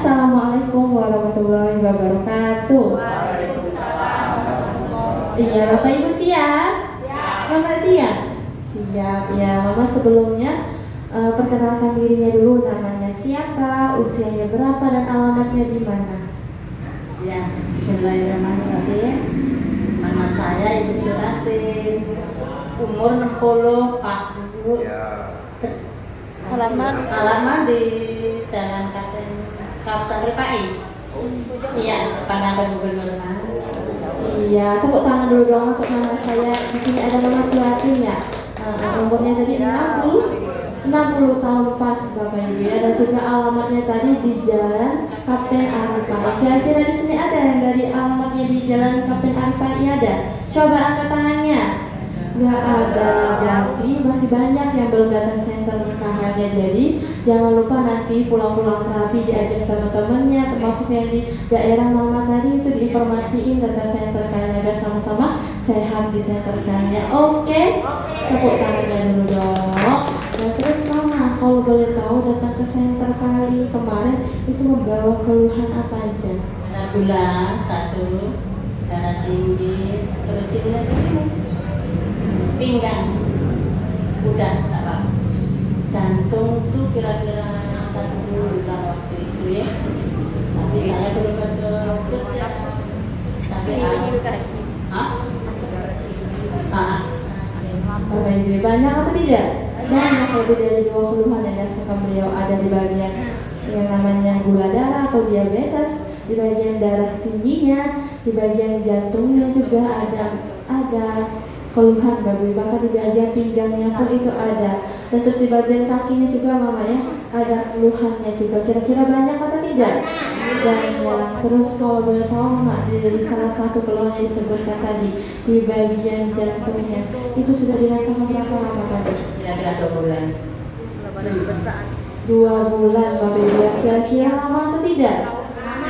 Assalamualaikum warahmatullahi wabarakatuh. Iya, Bapak Ibu siap? Mama siap? Siap ya, Mama sebelumnya perkenalkan dirinya dulu, namanya siapa, usianya berapa, dan alamatnya di mana? Ya, bismillahirrahmanirrahim. Nama saya Ibu Suratin, umur 60, Pak Bu. Alamat di Jalan Kapten Ripai. Iya, depan kantor gubernur. Iya, tepuk tangan dulu dong untuk mama saya. Di sini ada Mama Suratin ya. Umurnya tadi 60 tahun pas Bapak Ibu ya, dan juga alamatnya tadi di Jalan Kapten Aripai. Kira-kira di sini ada yang dari alamatnya di Jalan Kapten Aripai ada? Coba angkat tangannya. Nggak ada, jadi masih banyak yang belum datang center nikahannya. Jadi jangan lupa nanti pulang-pulang rapi diajak teman-temannya, termasuk yang di daerah Mama tadi itu diinformasiin tentang center nikahannya agar sama-sama sehat di center nikahannya. Oke? Tepuk tangannya dulu dong. Nah terus Mama, kalau boleh tahu datang ke center kali kemarin itu membawa keluhan apa aja? Ada gula 1, darah tinggi, terus ini pinggang, udah tak apa. Jantung tuh kira-kira 1 bulan waktu itu ya. Tapi saya berobat ke dokter ya. Tapi banyak atau tidak? Banyak, lebih dari 2 keluhan yang dirasakan beliau. Ada di bagian yang namanya gula darah atau diabetes, di bagian darah tingginya, di bagian jantungnya juga ada keluhan Bapak, bahkan di bagian pinggangnya pun itu ada, dan terus di bagian kakinya juga Mama ya ada keluhannya juga. Kira-kira banyak atau tidak? Banyak. Terus kalau boleh tahu Mama, dari salah satu keluhan yang disebutkan tadi di bagian jantungnya itu sudah dirasakan berapa lama tadi? kira-kira 2 bulan. 2 bulan Bapak Ibu. Kira-kira lama atau tidak?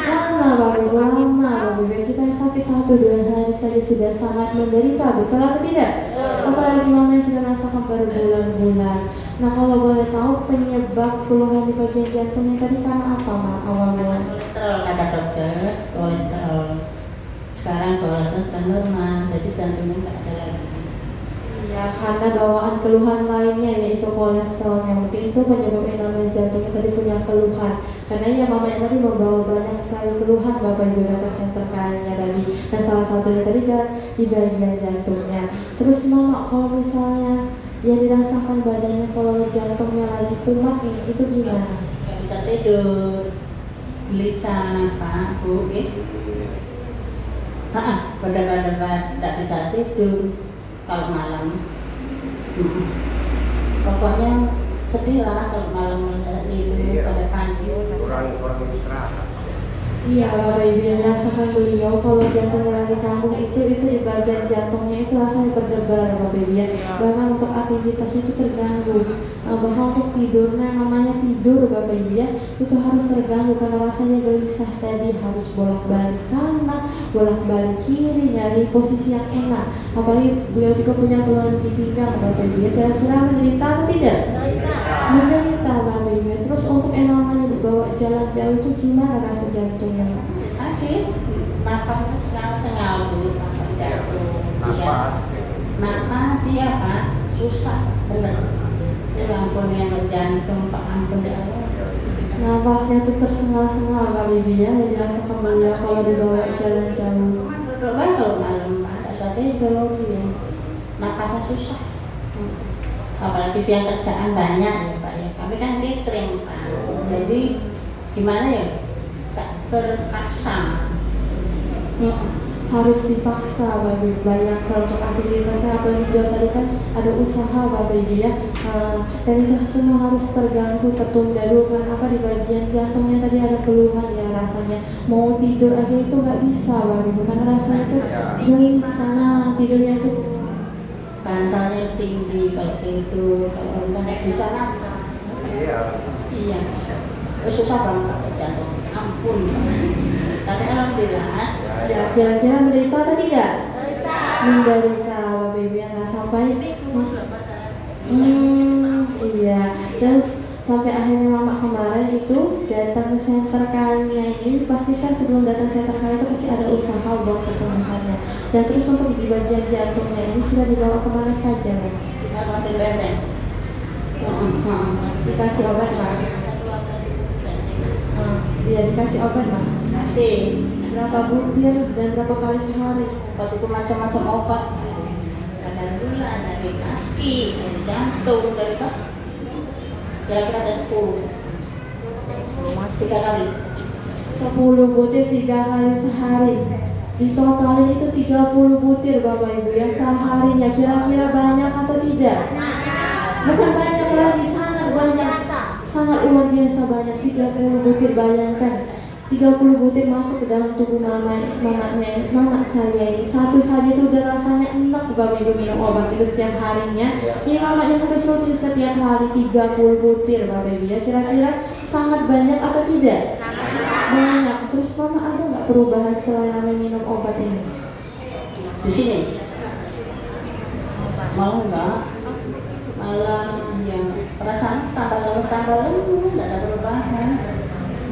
Lama Bapak Ibu, lama Bapak Ibu. Kita sakit 1-2 hari saja sudah sangat menderita, betul atau tidak? Apalagi Mama yang sudah merasakan berbulan-bulan. Nah kalau boleh tahu penyebab keluhan di bagian jantungnya tadi karena apa Ma awalnya? Kolesterol kata dokter, kolesterol. Sekarang kolesterol sudah normal, jadi jantungnya nggak ada lagi. Ya karena bawaan keluhan lainnya yaitu kolesterol, yang mungkin itu penyebabnya namanya jantungnya tadi punya keluhan. Karena ya Mama yang tadi membawa banyak sekali keluhan Bapak Ibu data center kayaknya tadi, dan salah satunya tadi di bagian jantungnya. Terus Mama kalau misalnya yang dirasakan badannya kalau jantungnya lagi kumat nih, itu gimana? Nggak bisa tidur, gelisah Pak Bu, benar-benar tidak bisa tidur kalau malam. Pokoknya sedih lah kalau malam tidur pada pagi. Kurang istirahat. Iya Bapak Ibu, yang dirasakan beliau kalau jantungnya lagi kambuh itu di bagian jantungnya itu rasanya berdebar Bapak Ibu ya. Bahkan untuk aktivitas itu terganggu, bahkan untuk tidurnya, namanya tidur Bapak Ibu ya, itu harus terganggu karena rasanya gelisah tadi, harus bolak-balik kanan, bolak-balik kiri, nyari posisi yang enak. Apalagi beliau juga punya keluhan di pinggang Bapak Ibu ya. Kira-kira menderita atau tidak? Menderita Bapak Ibu. Terus untuk yang namanya dibawa jalan jauh itu gimana rasa jantungnya? Sakit, napasnya sengal dulu Pak jantung. Napas iya Pak, susah bener. Ya ampun yang jantung Pak, ampun ya Allah. Nafasnya tuh tersengal-sengal Pak Bibi ya, yang dirasakan beliau kalau dibawa jalan jauh. Berdoa kalau malam Pak, saat tidur ya. Napasnya susah. Apalagi siang kerjaan banyak ya Pak ya. Kami kan catering Pak. Jadi gimana ya? Tak terpaksa. Harus dipaksa Bapak Ibu, banyak untuk aktivitasnya, apalagi beliau tadi kan ada usaha Bapak Ibu ya, dan itu semua harus terganggu, tertunda dulu kan apa di bagian jantungnya tadi ada keluhan ya, rasanya mau tidur aja itu nggak bisa Bapak Ibu karena rasanya itu gelisah. Nah tidurnya itu bantalnya harus tinggi kalau tidur, kalau nggak bisa nafas. Iya. Susah banget pakai jantung, ampun. Tapi alhamdulillah. ya kira-kira menderita atau tidak? Menderita Bapak Ibu yang nggak sampai. Iya. Terus sampai akhirnya Mama kemarin itu datang ke senter kalinya ini, pastikan sebelum datang senter kali itu pasti ada usaha buat kesembuhannya. Dan terus untuk di bagian jantungnya ini sudah dibawa kemana saja, Mbak? Kita benteng. Dikasih obat, Mbak? Iya, dikasih obat, Mbak? Masih. Berapa butir dan berapa kali sehari? Obat itu macam-macam obat. Ada gula, dari kaki, dari jantung, dari apa? Kira-kira ada 10. 3 kali. 10 butir 3 kali sehari. Ditotalin itu 30 butir Bapak Ibu ya seharinya. Kira-kira banyak atau tidak? Bukan banyak lagi, sangat banyak. Sangat luar biasa banyak. 30 butir, bayangkan 30 butir masuk ke dalam tubuh mama saya ini. Satu saja itu udah rasanya enak Bapak Ibu minum obat itu setiap harinya. Ini mamanya harus rutin setiap hari 30 butir Bapak Ibu ya. Kira-kira sangat banyak atau tidak? Banyak. Terus mama ada nggak perubahan setelah namanya minum obat ini? Di sini malah enggak, malah yang perasaan tambah lemes enggak ada perubahan.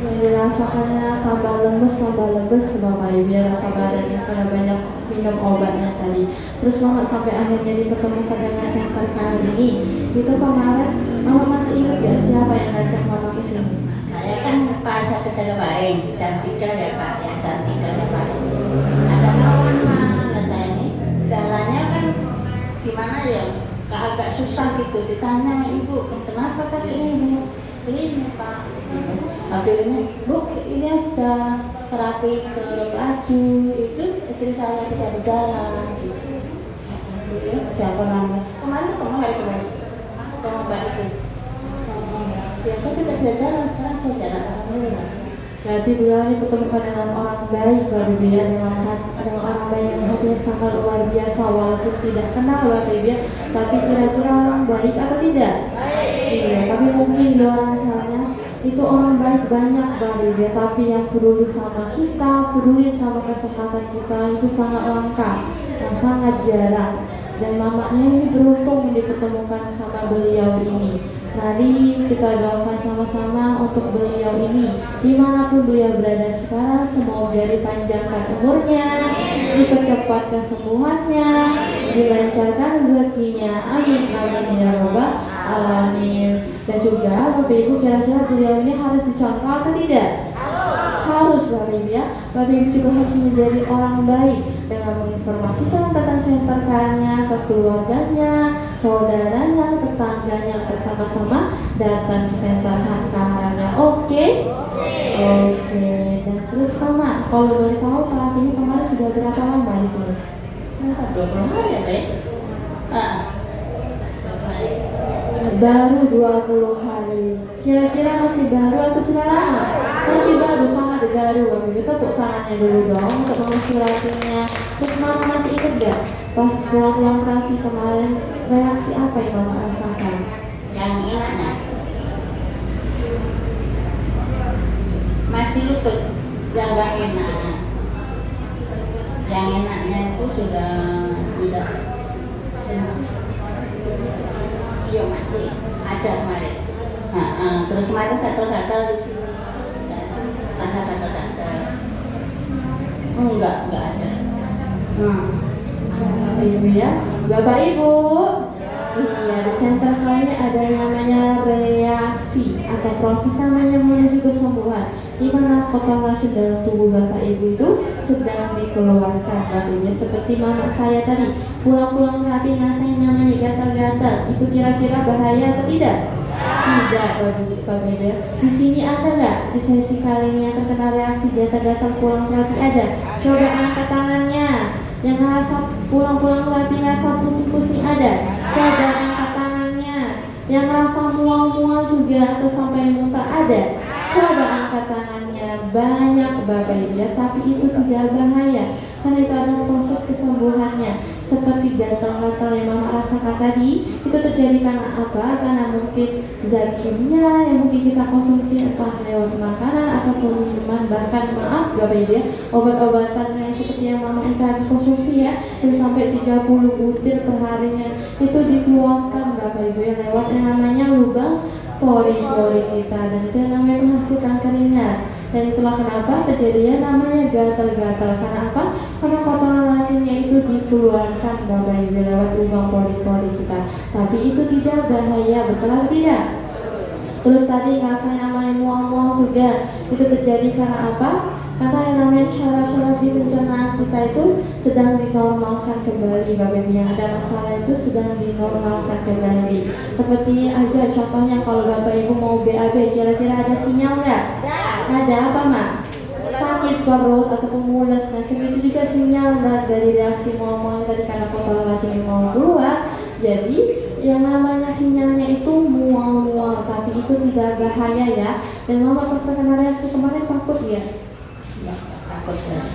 Yang dirasakannya tambah lemes Bapak Ibu ya, rasa badan karena banyak minum obatnya tadi. Terus mama sampai akhirnya dipertemukan dengan senter kali ini. Itu kemarin mama masih ingat gak siapa yang ngajak mama ke sini? Saya kan pas saya kerja baik, Cantika ya Pak, ya Cantika ya Pak. Ada kawan mana saya ini, jalannya kan gimana ya, agak susah gitu. Ditanya ibu, kenapa kak ini ini Pak? Akhirnya, bu ini aja terapi ke laju itu istri saya bisa berjalan. Gitu. Siapa namanya? Kemarin hari kelas sama Mbak itu. Biasa kita bisa jalan, sekarang saya jalan alhamdulillah. Berarti beliau ini pertemukan dengan orang baik Bapak Ibu ya, dengan orang baik yang hatinya sangat luar biasa walaupun tidak kenal Bapak Ibu ya, tapi kira-kira orang baik atau tidak? Iya, tapi mungkin di luar sana itu orang baik banyak Bapak Ibu ya, tapi yang peduli sama kita, peduli sama kesehatan kita itu sangat langka, sangat jarang. Dan mamanya ini beruntung dipertemukan sama beliau ini. Mari kita doakan sama-sama untuk beliau ini. Dimanapun beliau berada sekarang, semoga dipanjangkan umurnya, dipercepat kesembuhannya, dilancarkan rezekinya. Amin amin ya rabbal alamin. Dan juga Bapak Ibu, kira-kira beliau ini harus dicontoh atau tidak? Harus Bapak Ibu ya. Bapak Ibu juga harus menjadi orang baik dengan menginformasikan tentang senterkannya ke keluarganya, saudaranya, tetangganya untuk sama-sama datang ke senter HKH-nya. Oke? Oke. Dan terus Mama, kalau boleh tahu Pak ini kemarin sudah berapa lama di sini? 20 hari ya, Dek? Baru 20 hari. Kira-kira masih baru atau sudah lama? Masih baru, sangat baru. Kita tepuk tangannya dulu dong untuk mengusuratinya. Terus Mama masih ingat gak? Pas pulang terapi kemarin, reaksi apa yang Mama rasakan? Yang enaknya masih lutut, yang gak enak. Yang enaknya itu sudah tidak. Iya masih ada kemarin. Terus kemarin gatal-gatal di sini. Rasa gatal-gatal. Enggak ada. Bapak Ibu ya, Bapak Ibu. Iya, di senter kami ada yang namanya reaksi atau proses namanya menuju kesembuhan, di mana kotor racun dalam tubuh Bapak Ibu itu sedang dikeluarkan Bapak Ibu. Seperti mama saya tadi, pulang-pulang terapi rasanya namanya gatal-gatal. Itu kira-kira bahaya atau tidak? Tidak Bapak Ibu. Di sini ada nggak di sesi kali ini yang terkena reaksi gatal-gatal pulang terapi? Ada. Coba angkat tangannya. Yang ngerasa pulang-pulang terapi ngerasa pusing-pusing ada. Coba angkat tangannya. Yang ngerasa mual-mual juga atau sampai muntah ada. Coba angkat tangannya. Banyak Bapak Ibu ya, tapi itu tidak bahaya karena itu ada proses kesembuhannya. Seperti gatal-gatal yang Mama rasakan tadi, itu terjadi karena apa? Karena mungkin zat kimia yang mungkin kita konsumsi entah lewat makanan ataupun minuman, bahkan maaf Bapak Ibu ya, obat-obatan yang seperti yang Mama yang tadi konsumsi ya, itu sampai 30 butir per harinya itu dikeluarkan Bapak Ibu ya lewat yang namanya lubang pori-pori kita, dan itu yang namanya menghasilkan keringat. Dan itulah kenapa terjadinya namanya gatal-gatal. Karena apa? Karena kotoran racunnya itu dikeluarkan Bapak Ibu lewat lubang pori-pori kita. Tapi itu tidak bahaya, betul atau tidak? Terus tadi ngerasain namanya mual-mual juga, itu terjadi karena apa? Karena yang namanya syaraf-syaraf di pencernaan kita itu sedang dinormalkan kembali. Bapak Ibu, yang ada masalah itu sedang dinormalkan kembali. Seperti aja contohnya kalau Bapak Ibu mau BAB, kira-kira ada sinyal nggak? Ada apa, Mak? Sakit perut ataupun mules. Nah, segitu juga sinyal dari reaksi mual-mual tadi karena kotoran racun yang mau keluar. Jadi yang namanya sinyalnya itu mual-mual, tapi itu tidak bahaya ya. Dan Mama pas terkena reaksi kemarin takut ya? Ya, takut saya.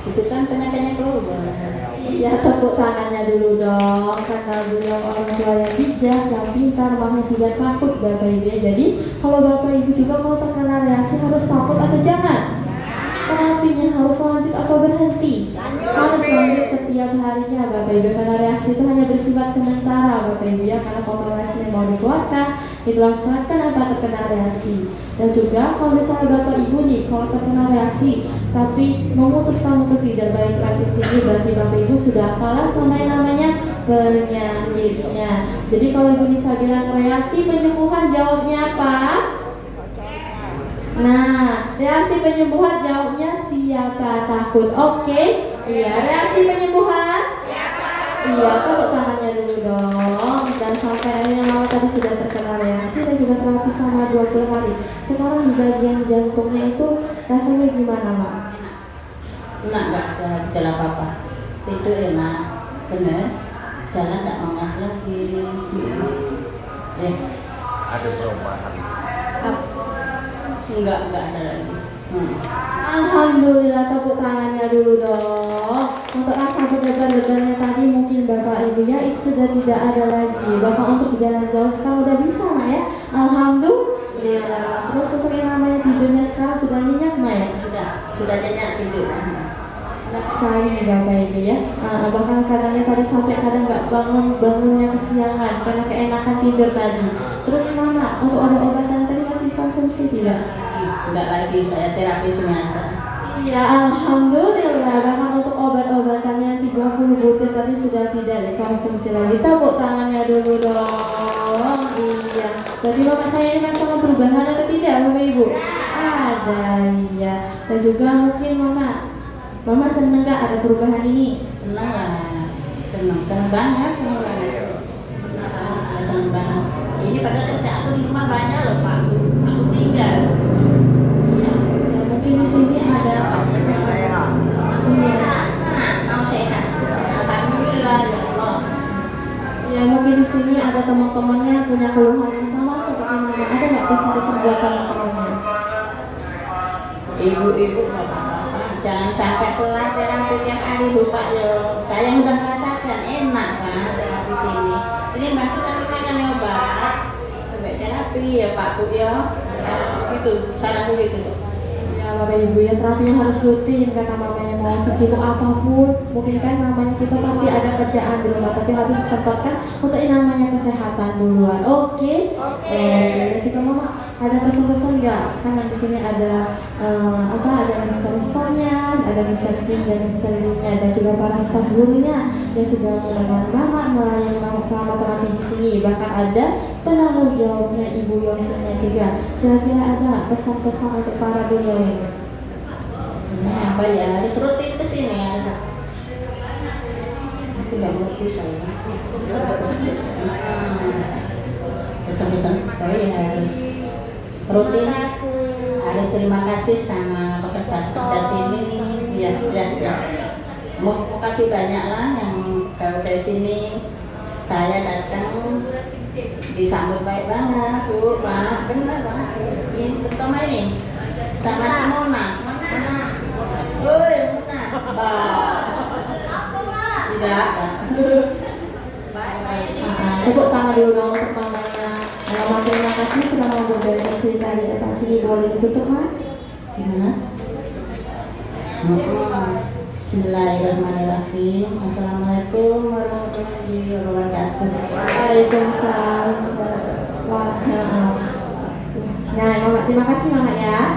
Itu kan penyakitnya keluar. Iya, tepuk tangannya dulu dong, karena beliau orang tua yang bijak, yang pintar, makanya tidak takut Bapak Ibu ya. Jadi kalau Bapak Ibu juga kalau terkena reaksi harus takut atau jangan? Terapinya harus lanjut atau berhenti? Harus lanjut setiap harinya Bapak Ibu, karena reaksi itu hanya bersifat sementara Bapak Ibu ya, karena kotoran racun yang mau dikeluarkan itulah kenapa terkena reaksi. Dan juga kalau misalnya Bapak Ibu nih kalau terkena reaksi tapi memutuskan untuk tidak balik lagi sini, berarti Bapak Ibu sudah kalah sama yang namanya penyakitnya. Jadi kalau Ibu Nisa bilang reaksi penyembuhan, jawabnya apa? Nah, reaksi penyembuhan jawabnya siapa takut? Oke, iya, reaksi penyembuhan? Iya, tepuk tangannya dulu dong. Dan sampai akhirnya Mama tadi sudah terkena reaksi dan juga terapi sama 20 hari. Sekarang di bagian jantungnya itu rasanya gimana, Mak? Enak, nggak ada gejala apa-apa. Tidur enak, bener. Jalan nggak mengas lagi. Ada perubahan. Enggak ada lagi. Alhamdulillah, tepuk tangannya dulu dong. Untuk rasa begal-begalnya tadi mungkin Bapak Ibu ya itu sudah tidak ada lagi. Bahkan untuk jalan jauh sekarang udah bisa Mak ya. Alhamdulillah. Terus untuk yang namanya tidurnya sekarang sudah nyenyak Mak ya? Sudah nyenyak tidur. Enak sekali nih Bapak Ibu ya. Bahkan kadangnya tadi sampai kadang nggak bangunnya kesiangan karena keenakan tidur tadi. Terus Mama untuk obat-obatan tadi masih dikonsumsi tidak? Enggak lagi, saya terapi sini aja. Ya Alhamdulillah, bahkan untuk obat-obatannya 30 butir tadi sudah tidak dikonsumsi lagi. Tepuk tangannya dulu dong. Iya. Berarti Bapak saya ini masalah perubahan atau tidak Bapak Ibu? Ada ya. Dan juga mungkin Mama seneng gak ada perubahan ini? Senang lah, senang banget. Senang banget. Ini padahal kerja aku di rumah banyak loh Pak. Aku tinggal. Mungkin di sini ada Mau sehat. Alhamdulillah ya Allah. ya mungkin di sini ada teman-temannya yang punya keluhan yang sama seperti Mama. Ada nggak pesan-pesan buat teman-temannya? Ibu-ibu bapak-bapak jangan sampai telat terapi tiap hari lupa yo. Saya udah merasakan enak kan terapi sini. Ini bantu tapi makan obat. Sampai terapi ya Pak Bu ya. Itu saranku gitu. Ya Bapak Ibu ya, terapinya harus rutin karena mamanya mau sesibuk apapun. Mungkin kan namanya kita pasti ada kerjaan di rumah, tapi harus disempatkan untuk yang namanya kesehatan duluan. Oke. Dan juga Mama ada pesan-pesan nggak? Karena di sini ada ada Mister-nya, ada Mister Kim dan Mister Lee-nya, dan juga para staf gurunya yang sudah menemani Mama melayani Mama selama terapi di sini. Bahkan ada penanggung jawabnya Ibu Yosinya juga. Kira-kira ada pesan-pesan untuk para beliau ini? Apa ya harus rutin kesini ya. Aku nggak ngerti saya. Pesan-pesan saya ya harus rutin. Harus terima kasih sama pekerja sini. Ya. Mau kasih banyak lah yang kalau dari sini saya datang disambut baik banget Bu Pak, benar Pak. Ini terutama ini sama si Mona. Woi Mona. Tidak. Tepuk tangan dulu dong untuk mamanya. Mama terima kasih sudah mau berbagi cerita di depan sini. Boleh ditutup Mak? Gimana? Bismillahirrahmanirrahim. Assalamualaikum warahmatullahi wabarakatuh. Waalaikumsalam. Wah, nah, Mama, terima kasih Mama ya.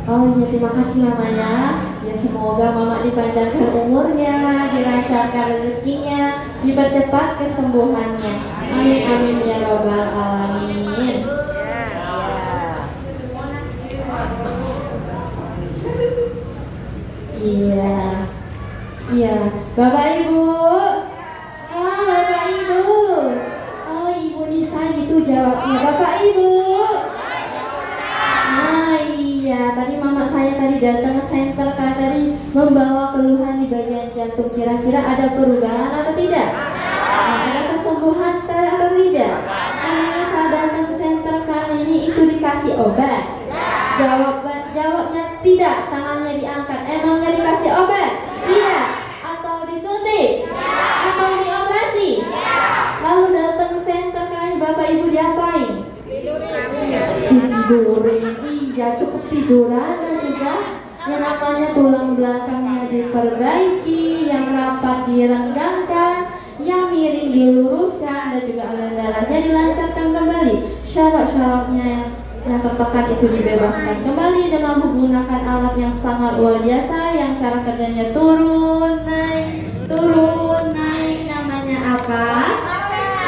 Oh iya, terima kasih Mama ya. Ya semoga Mama dipanjangkan umurnya, dilancarkan rezekinya, dipercepat kesembuhannya. Amin amin ya robbal alamin. Iya, iya, Bapak Ibu. Bapak Ibu. Oh, Ibu Nisa gitu jawabnya. Bapak Ibu. Iya, tadi mama saya tadi datang ke center kan tadi membawa keluhan di bagian jantung. Kira-kira ada perubahan atau tidak? Ada kesembuhan atau tidak? Karena saya datang ke center kali ini itu dikasih obat. Jawabnya tidak, tangannya diangkat. Emangnya dikasih obat? Tidak. Atau disuntik? Atau dioperasi? Lalu datang ke center kali Bapak Ibu diapain? Tidurin, iya cukup tiduran juga. Yang namanya tulang belakangnya diperbaiki, yang rapat direnggangkan, yang miring diluruskan, dan juga aliran darahnya dilancarkan kembali. Syarat-syaratnya yang tertekan itu dibebaskan kembali dengan menggunakan alat yang sangat luar biasa, yang cara kerjanya turun naik, namanya apa?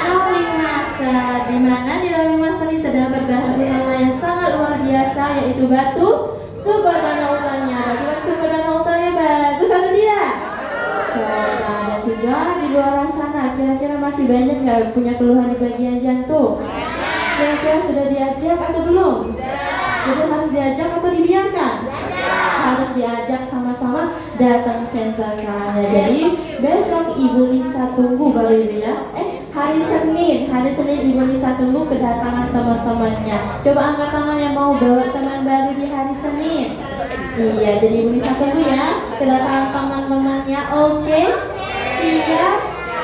Rolling master. Di mana di rolling master ini terdapat bahan utama yang sangat luar biasa, yaitu batu super dana ultanya. Bagi batu super dana ultanya bagus atau tidak? Coba. Dan juga di luar sana kira-kira masih banyak nggak punya keluhan di bagian jantung? Kira-kira sudah diajak atau belum? Jadi harus diajak atau dibiarkan? Harus diajak sama-sama datang senternya. Jadi besok Ibu Nisa tunggu Bapak Ibu ya. Hari Senin Ibu Nisa tunggu kedatangan teman-temannya. Coba angkat tangan yang mau bawa teman baru di hari Senin. Iya, jadi Ibu Nisa tunggu ya kedatangan teman-temannya. Oke, siap.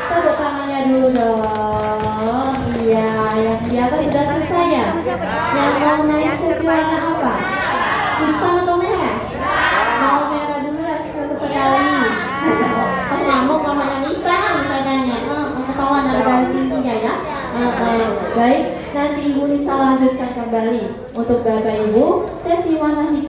Tepuk tangannya dulu dong. Iya, yang di atas sudah selesai ya. Yang mau naik sesi warna apa? Hitam atau merah? Mau merah dulu lah sekali. Pas ngamuk mama yang hitam katanya. Ketahuan ada darah tingginya ya. Baik, nanti Ibu Nisa lanjutkan kembali. Untuk Bapak Ibu, sesi warna hitam